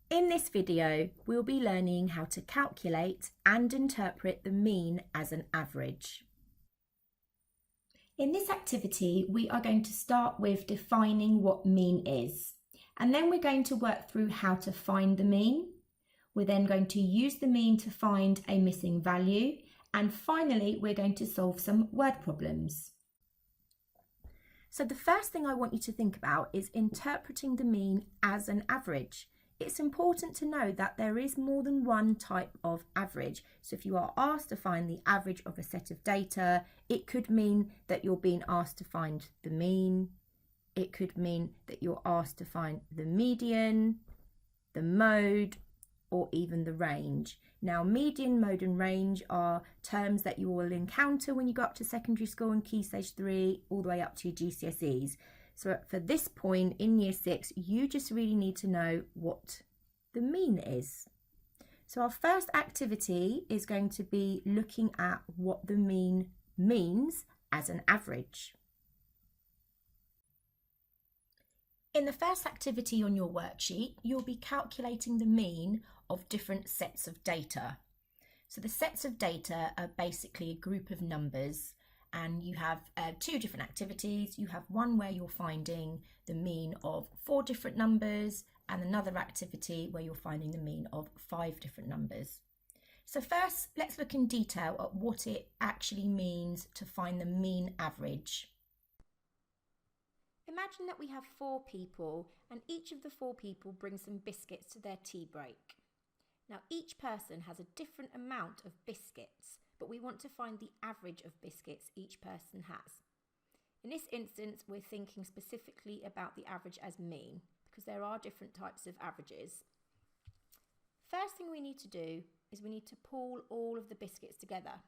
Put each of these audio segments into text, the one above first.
In this video, we'll be learning how to calculate and interpret the mean as an average. In this activity, we are going to start with defining what mean is, and then we're going to work through how to find the mean. We're then going to use the mean to find a missing value, and finally, we're going to solve some word problems. So the first thing I want you to think about is interpreting the mean as an average. It's important to know that there is more than one type of average. So if you are asked to find the average of a set of data, it could mean that you're being asked to find the mean. It could mean that you're asked to find the median, the mode, or even the range. Now, median, mode and range are terms that you will encounter when you go up to secondary school and Key Stage 3 all the way up to your GCSEs. So for this point in Year 6, you just really need to know what the mean is. So our first activity is going to be looking at what the mean means as an average. In the first activity on your worksheet, you'll be calculating the mean of different sets of data. So the sets of data are basically a group of numbers, and you have two different activities. You have one where you're finding the mean of 4 different numbers, and another activity where you're finding the mean of 5 different numbers. So first, let's look in detail at what it actually means to find the mean average. Imagine that we have 4 people, and each of the 4 people brings some biscuits to their tea break. Now, each person has a different amount of biscuits, but we want to find the average of biscuits each person has. In this instance, we're thinking specifically about the average as mean, because there are different types of averages. First thing we need to do is we need to pool all of the biscuits together.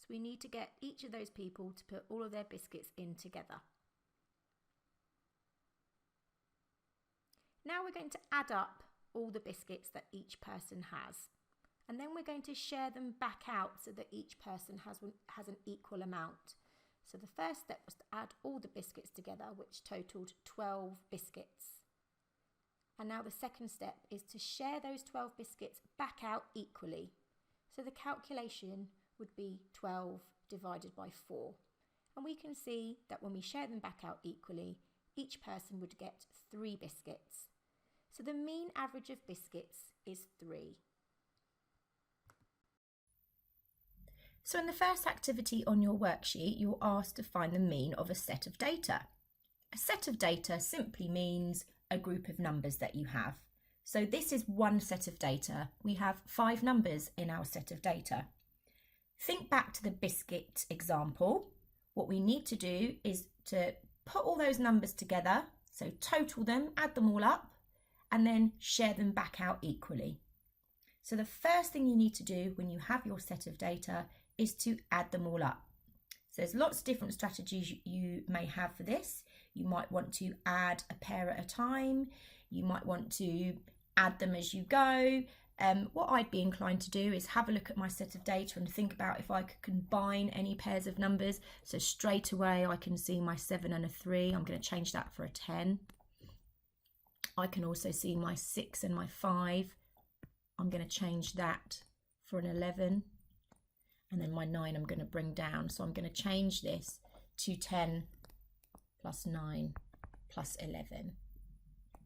So we need to get each of those people to put all of their biscuits in together. Now we're going to add up all the biscuits that each person has. And then we're going to share them back out so that each person has an equal amount. So the first step was to add all the biscuits together, which totaled 12 biscuits. And now the second step is to share those 12 biscuits back out equally. So the calculation would be 12 divided by 4. And we can see that when we share them back out equally, each person would get 3 biscuits. So the mean average of biscuits is 3. So in the first activity on your worksheet, you're asked to find the mean of a set of data. A set of data simply means a group of numbers that you have. So this is one set of data. We have 5 numbers in our set of data. Think back to the biscuit example. What we need to do is to put all those numbers together, so total them, add them all up, and then share them back out equally. So the first thing you need to do when you have your set of data is to add them all up. So there's lots of different strategies you may have for this. You might want to add a pair at a time. You might want to add them as you go. What I'd be inclined to do is have a look at my set of data and think about if I could combine any pairs of numbers. So straight away I can see my 7 and a 3. I'm going to change that for a 10. I can also see my 6 and my 5. I'm going to change that for an 11. And then my 9 I'm going to bring down. So I'm going to change this to 10 plus 9 plus 11.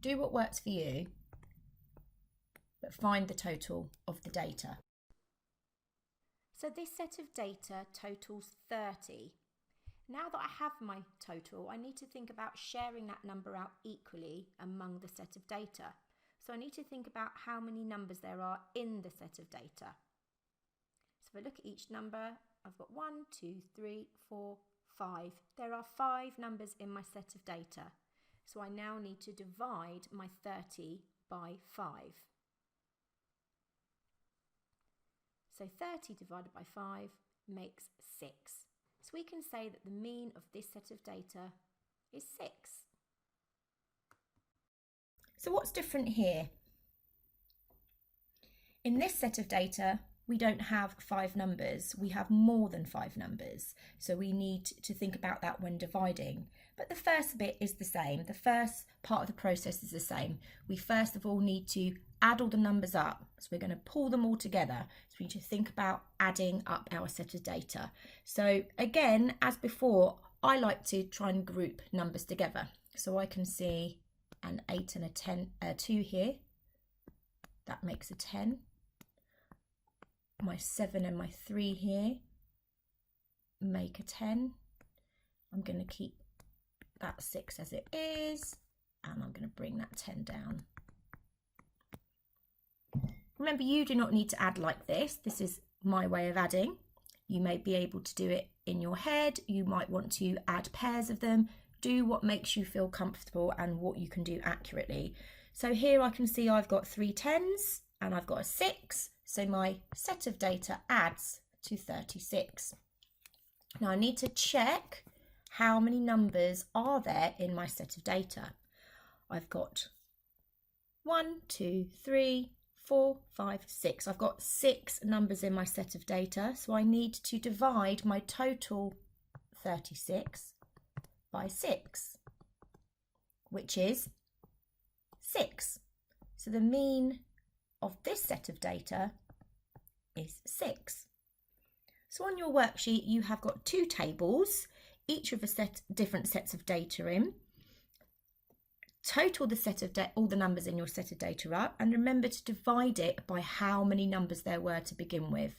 Do what works for you, but find the total of the data. So this set of data totals 30. Now that I have my total, I need to think about sharing that number out equally among the set of data. So I need to think about how many numbers there are in the set of data. So if I look at each number, I've got 1, 2, 3, 4, 5. There are 5 numbers in my set of data. So I now need to divide my 30 by 5. So 30 divided by 5 makes 6. So we can say that the mean of this set of data is 6. So what's different here? In this set of data, we don't have 5 numbers, we have more than 5 numbers. So we need to think about that when dividing. But the first bit is the same. The first part of the process is the same. We first of all need to add all the numbers up. So we're going to pull them all together. So we need to think about adding up our set of data. So again, as before, I like to try and group numbers together. So I can see an 8 and a 2 here. That makes a 10. My 7 and my 3 here make a 10. I'm going to keep that 6 as it is, and I'm going to bring that 10 down. Remember, you do not need to add like this. This is my way of adding. You may be able to do it in your head. You might want to add pairs of them. Do what makes you feel comfortable and what you can do accurately. So here I can see I've got 3 10s and I've got a 6. So my set of data adds to 36. Now I need to check how many numbers are there in my set of data. I've got 1, 2, 3, 4, 5, 6. I've got 6 numbers in my set of data. So I need to divide my total 36 by 6, which is 6. So the mean of this set of data is 6. So on your worksheet you have got 2 tables, each of different sets of data in. Total the set of all the numbers in your set of data up, and remember to divide it by how many numbers there were to begin with.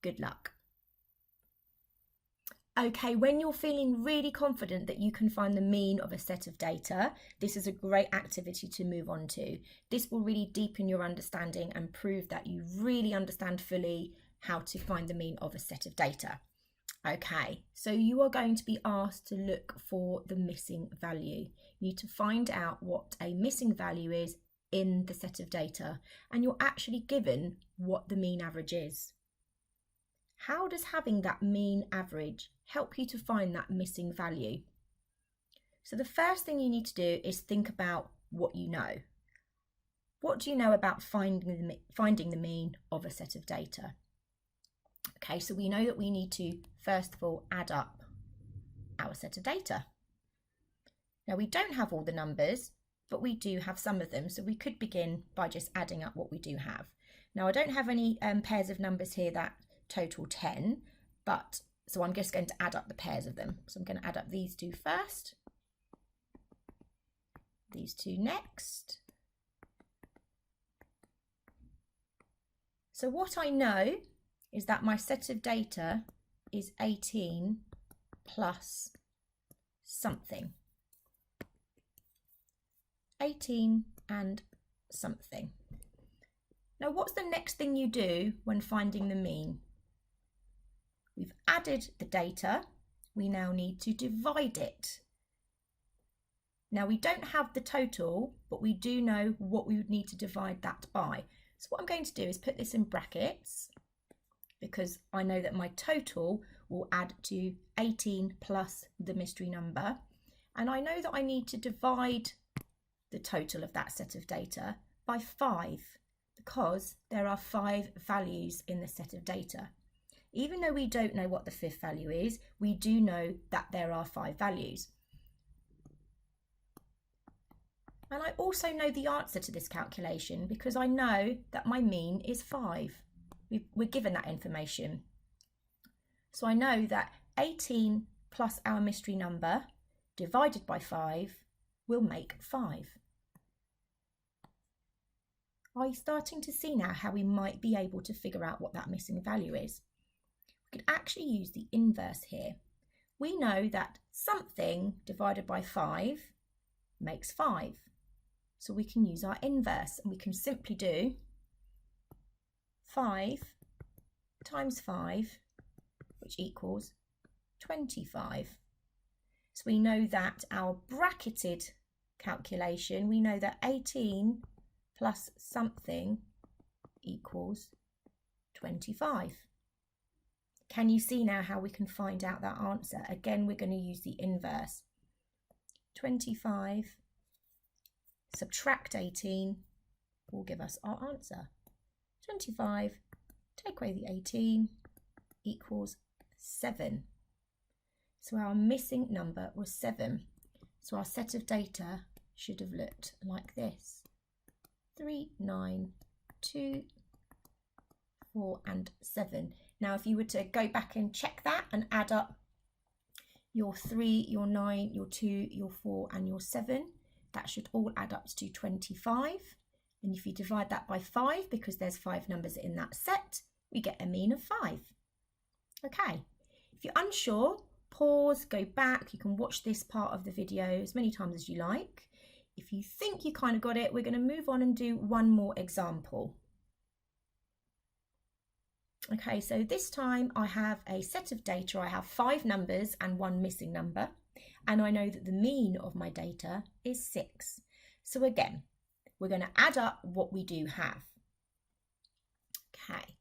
Good luck. Okay, when you're feeling really confident that you can find the mean of a set of data, this is a great activity to move on to. This will really deepen your understanding and prove that you really understand fully how to find the mean of a set of data. Okay, so you are going to be asked to look for the missing value. You need to find out what a missing value is in the set of data, and you're actually given what the mean average is. How does having that mean average help you to find that missing value? So the first thing you need to do is think about what you know. What do you know about finding the mean of a set of data? Okay, so we know that we need to first of all add up our set of data. Now we don't have all the numbers, but we do have some of them, so we could begin by just adding up what we do have. Now I don't have any pairs of numbers here that total 10, but so I'm just going to add up the pairs of them. So I'm going to add up these 2 first, these 2 next. So what I know is that my set of data is 18 plus something. 18 and something. Now what's the next thing you do when finding the mean? We've added the data, we now need to divide it. Now we don't have the total, but we do know what we would need to divide that by. So what I'm going to do is put this in brackets, because I know that my total will add to 18 plus the mystery number, and I know that I need to divide the total of that set of data by 5, because there are 5 values in the set of data. Even though we don't know what the 5th value is, we do know that there are 5 values. And I also know the answer to this calculation because I know that my mean is 5. We're given that information. So I know that 18 plus our mystery number divided by 5 will make 5. Are you starting to see now how we might be able to figure out what that missing value is? We could actually use the inverse here. We know that something divided by 5 makes 5. So we can use our inverse, and we can simply do 5 times 5, which equals 25. So we know that our bracketed calculation, we know that 18 plus something equals 25. Can you see now how we can find out that answer? Again, we're going to use the inverse. 25 subtract 18 will give us our answer. 25 take away the 18 equals 7. So our missing number was 7. So our set of data should have looked like this. 3, 9, 2, 4 and 7. Now if you were to go back and check that and add up your 3, your 9, your 2, your 4 and your 7, that should all add up to 25. And if you divide that by 5, because there's 5 numbers in that set, we get a mean of 5. Okay, if you're unsure, pause, go back. You can watch this part of the video as many times as you like. If you think you kind of got it, we're going to move on and do one more example. Okay, so this time I have a set of data. I have 5 numbers and 1 missing number. And I know that the mean of my data is 6. So again, we're going to add up what we do have. Okay.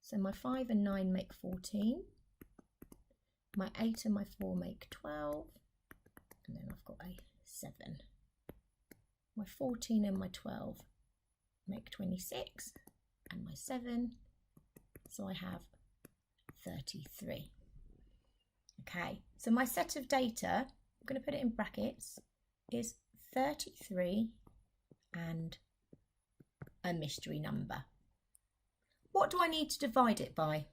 So my 5 and 9 make 14. My 8 and my 4 make 12. And then I've got a 7. My 14 and my 12 make 26. And my 7. So I have 33. Okay, so my set of data, I'm going to put it in brackets, is 33 and a mystery number. What do I need to divide it by?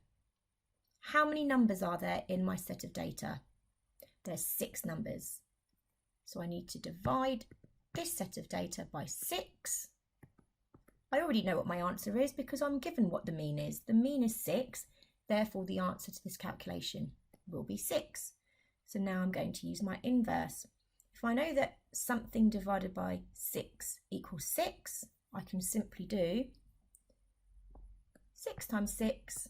How many numbers are there in my set of data? There's 6 numbers. So I need to divide this set of data by 6. I already know what my answer is because I'm given what the mean is. The mean is 6, therefore the answer to this calculation will be 6. So now I'm going to use my inverse. If I know that something divided by 6 equals 6, I can simply do 6 times 6,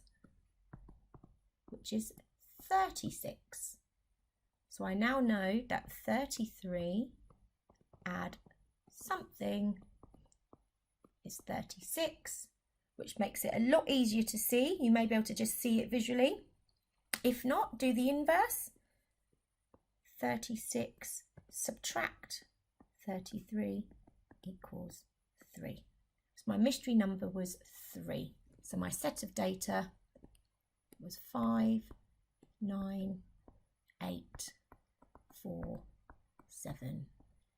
which is 36. So I now know that 33 add something is 36, which makes it a lot easier to see. You may be able to just see it visually. If not, do the inverse. 36 subtract 33 equals 3. So my mystery number was 3. So my set of data was 5, 9, 8, 4, 7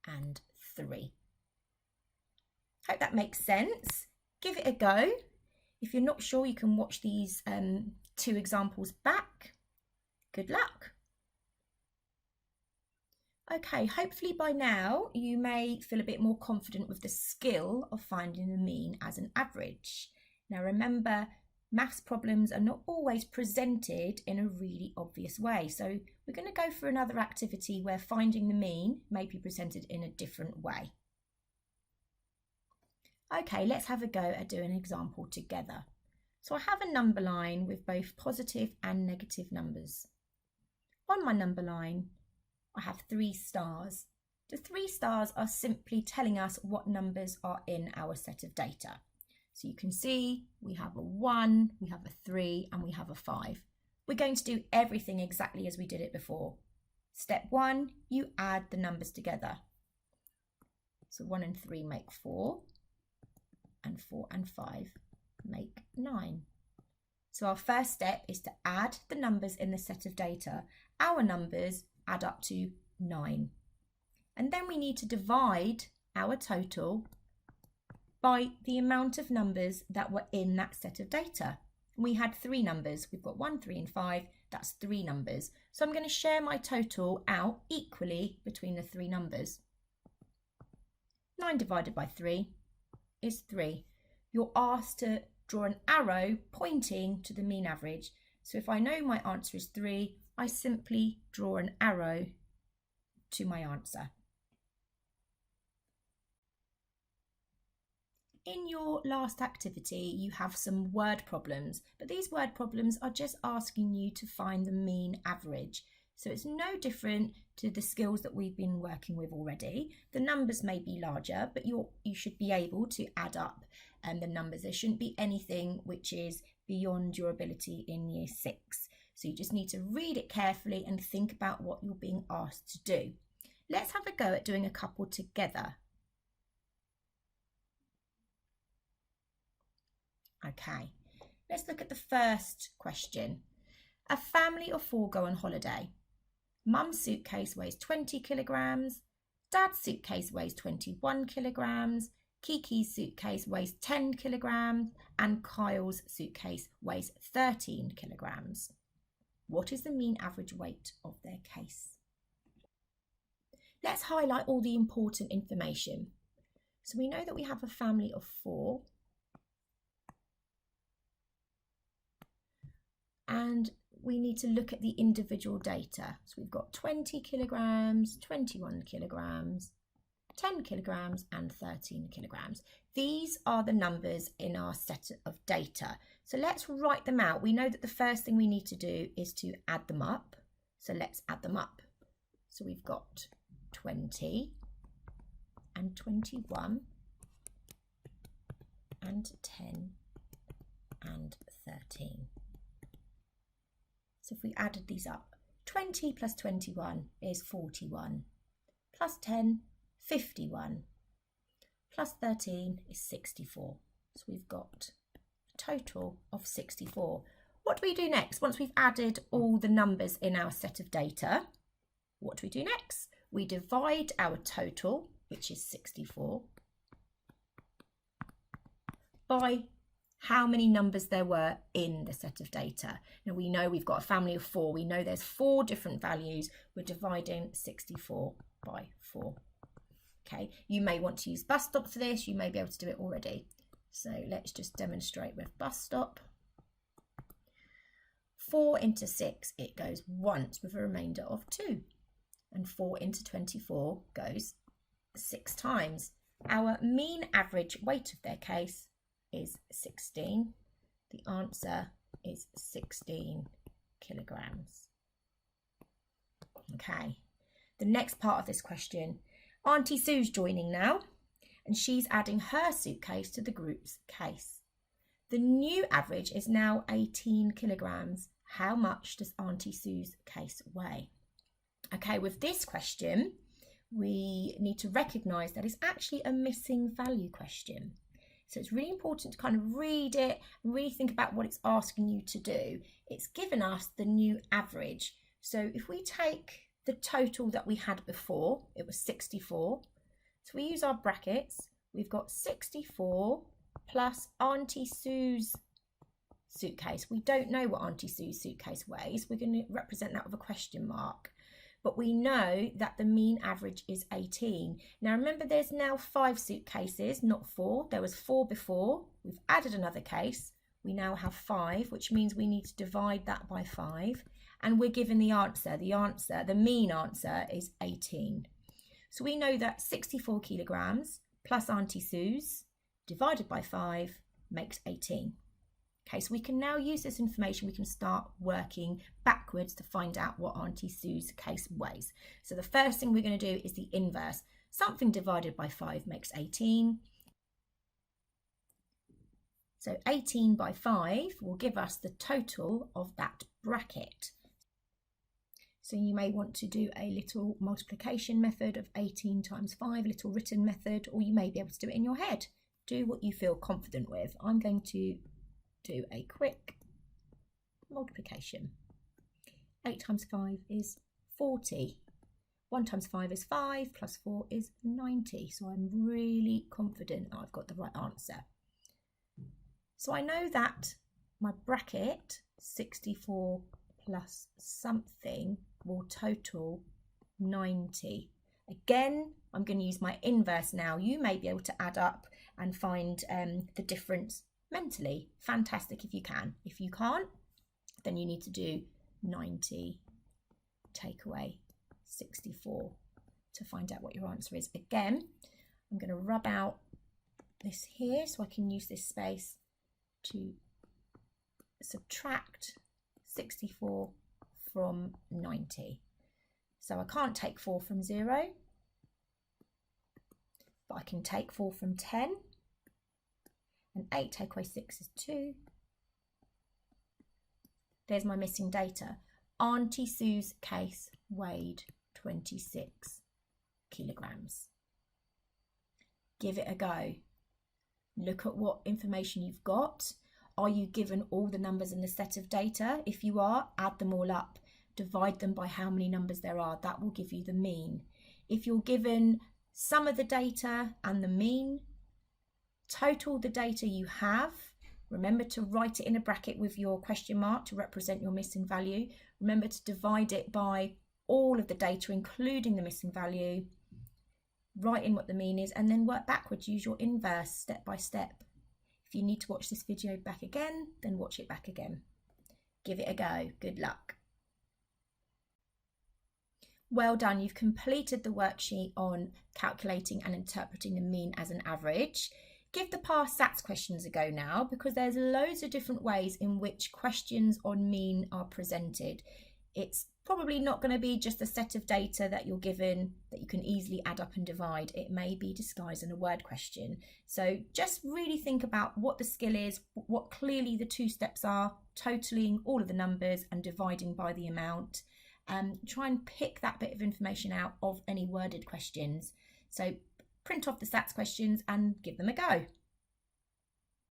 and 3. Hope that makes sense. Give it a go. If you're not sure, you can watch these 2 examples back. Good luck. Okay, hopefully by now you may feel a bit more confident with the skill of finding the mean as an average. Now remember, maths problems are not always presented in a really obvious way. So we're going to go for another activity where finding the mean may be presented in a different way. Okay, let's have a go at doing an example together. So I have a number line with both positive and negative numbers. On my number line, I have 3 stars. The 3 stars are simply telling us what numbers are in our set of data. So you can see we have a 1, we have a 3 and we have a 5. We're going to do everything exactly as we did it before. Step 1, you add the numbers together. So 1 and 3 make 4 and 4 and 5 make 9. So our first step is to add the numbers in the set of data. Our numbers add up to 9. And then we need to divide our total by the amount of numbers that were in that set of data. We had 3 numbers. We've got 1, 3 and 5. That's 3 numbers. So I'm going to share my total out equally between the 3 numbers. 9 divided by 3 is 3. You're asked to draw an arrow pointing to the mean average. So if I know my answer is 3, I simply draw an arrow to my answer. In your last activity, you have some word problems, but these word problems are just asking you to find the mean average. So it's no different to the skills that we've been working with already. The numbers may be larger, but you should be able to add up the numbers. There shouldn't be anything which is beyond your ability in year 6. So you just need to read it carefully and think about what you're being asked to do. Let's have a go at doing a couple together. Okay, let's look at the first question. A family of 4 go on holiday. Mum's suitcase weighs 20 kilograms, Dad's suitcase weighs 21 kilograms, Kiki's suitcase weighs 10 kilograms, and Kyle's suitcase weighs 13 kilograms. What is the mean average weight of their case? Let's highlight all the important information. So we know that we have a family of 4. And we need to look at the individual data. So we've got 20 kilograms, 21 kilograms, 10 kilograms, and 13 kilograms. These are the numbers in our set of data. So let's write them out. We know that the first thing we need to do is to add them up. So let's add them up. So we've got 20 and 21 and 10 and 13. So if we added these up, 20 plus 21 is 41, plus 10, 51, plus 13 is 64. So we've got a total of 64. What do we do next? Once we've added all the numbers in our set of data, what do we do next? We divide our total, which is 64, by how many numbers there were in the set of data. Now we know we've got a family of 4. We know there's 4 different values. We're dividing 64 by 4. Okay, you may want to use bus stop for this. You may be able to do it already. So let's just demonstrate with bus stop. 4 into 6, it goes once with a remainder of 2. And 4 into 24 goes 6 times. Our mean average weight of their case is 16. The answer is 16 kilograms. Okay, the next part of this question, Auntie Sue's joining now, and she's adding her suitcase to the group's case. The new average is now 18 kilograms. How much does Auntie Sue's case weigh? Okay, with this question, we need to recognise that it's actually a missing value question. So it's really important to kind of read it and really think about what it's asking you to do. It's given us the new average. So if we take the total that we had before, it was 64. So we use our brackets. We've got 64 plus Auntie Sue's suitcase. We don't know what Auntie Sue's suitcase weighs. We're going to represent that with a question mark. But we know that the mean average is 18. Now remember, there's now 5 suitcases, not 4. There was 4 before. We've added another case. We now have 5, which means we need to divide that by 5. And we're given the answer. The mean answer is 18. So we know that 64 kilograms plus Auntie Sue's divided by 5 makes 18. Okay, so we can now use this information. We can start working backwards to find out what Auntie Sue's case weighs. So the first thing we're going to do is the inverse. Something divided by 5 makes 18. So 18 by 5 will give us the total of that bracket. So you may want to do a little multiplication method of 18 times 5, a little written method, or you may be able to do it in your head. Do what you feel confident with. I'm going to do a quick multiplication. 8 times 5 is 40. 1 times 5 is 5, plus 4 is 90. So I'm really confident that I've got the right answer. So I know that my bracket, 64 plus something, will total 90. Again, I'm going to use my inverse now. You may be able to add up and find the difference mentally. Fantastic if you can. If you can't, then you need to do 90 take away 64 to find out what your answer is. Again, I'm going to rub out this here so I can use this space to subtract 64 from 90. So I can't take 4 from 0, but I can take 4 from 10. And 8 take away 6 is 2. There's my missing data. Auntie Sue's case weighed 26 kilograms. Give it a go. Look at what information you've got. Are you given all the numbers in the set of data? If you are, add them all up. Divide them by how many numbers there are. That will give you the mean. If you're given some of the data and the mean, total the data you have. Remember to write it in a bracket with your question mark to represent your missing value. Remember to divide it by all of the data, including the missing value. Write in what the mean is and then work backwards. Use your inverse step by step. If you need to watch this video back again, then watch it back again. Give it a go. Good luck. Well done. You've completed the worksheet on calculating and interpreting the mean as an average. Give the past SATs questions a go now, because there's loads of different ways in which questions on mean are presented. It's probably not going to be just a set of data that you're given that you can easily add up and divide. It may be disguised in a word question. So just really think about what the skill is, what clearly the two steps are: totaling all of the numbers and dividing by the amount. Try and pick that bit of information out of any worded questions. So print off the SATs questions and give them a go.